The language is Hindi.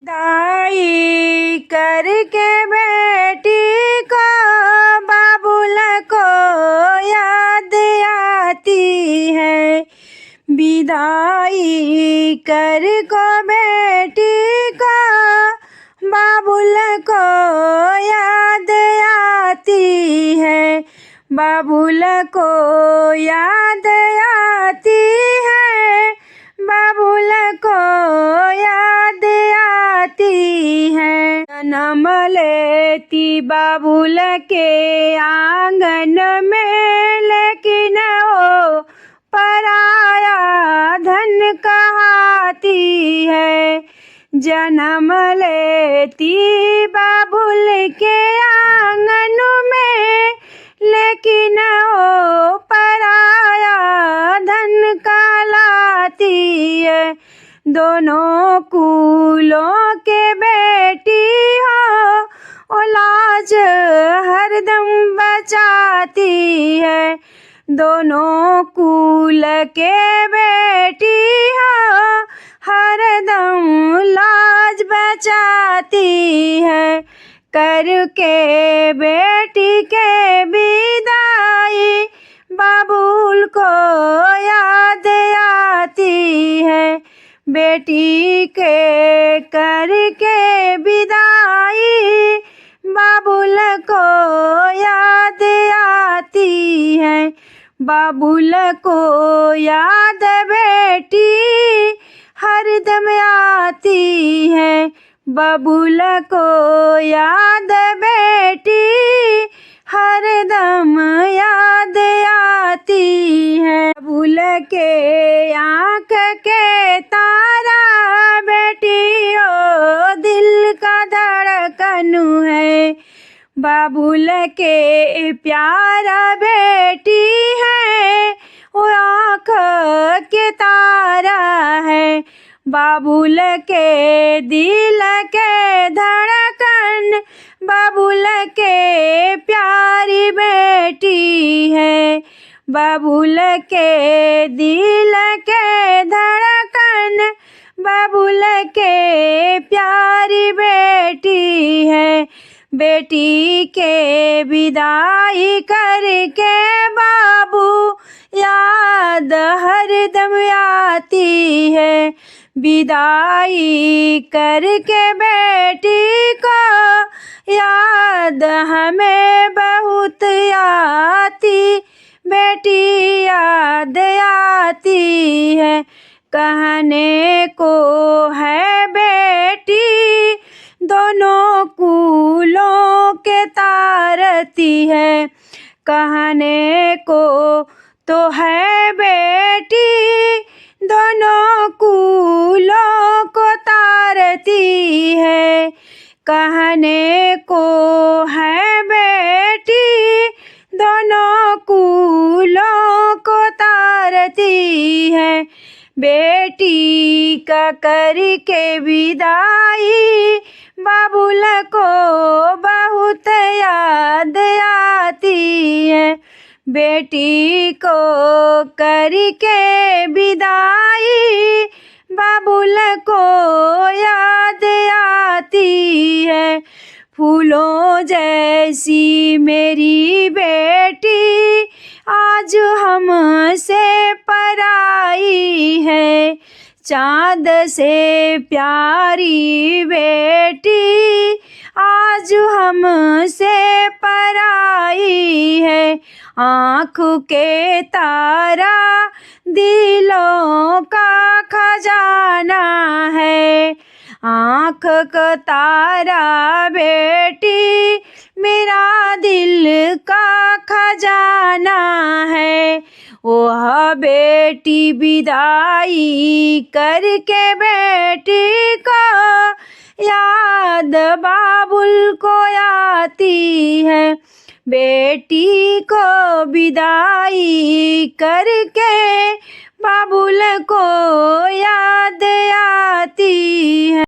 दाई करके बेटी को बाबुल को याद आती है। विदाई कर को बेटी को बाबुल को याद आती है। बाबुल को याद आती है। बाबुल को याद आती है। जन्म लेती बाबुल के आंगन में, लेकिन वो पराया धन कहाती है। जन्म लेती बाबुल के आंगन में, लेकिन वो पराया धन कहलाती है। दोनों कुलों के बेटी हो, ओ लाज हरदम बचाती है। दोनों कुल के बेटी हो, हरदम लाज बचाती है। करके बेटी के विदाई बाबुल को याद आती है। बेटी के करके विदाई बाबुल को याद आती है। बाबुल को याद बेटी हरदम आती है। बाबुल को याद बेटी हरदम याद आती है। बाबुल के आँख के तारा बेटी ओ दिल का धड़कन है। बाबुल के प्यारा बेटी है, वो आँख के तारा है। बाबुल के दिल के धड़कन बाबुल के प्यारी बेटी है। बाबुल के दिल के धड़कन बाबुल के प्यारी बेटी है। बेटी के विदाई करके बाबू याद हरदम आती है। विदाई करके बेटी को याद हमें बहुत आती, बेटी याद आती है। कहने को है बेटी दोनों कुलों के तारती है। कहने को तो है बेटी दोनों कुलों को तारती है। कहने को है बेटी दोनों कुलों को तारती है। बेटी का करके विदाई बाबुल को बहुत याद आती है। बेटी को करके विदाई बाबुल को याद आती है। फूलों जैसी मेरी बेटी आज हमसे पराई है। चाँद से प्यारी बेटी आज हमसे पराई है। आँख के तारा दिलों का खजाना है। आँख का तारा बेटी मेरा दिल का खजाना है। वह बेटी विदाई करके बेटी को याद बाबुल को आती है। बेटी को विदाई करके बाबुल को याद आती है।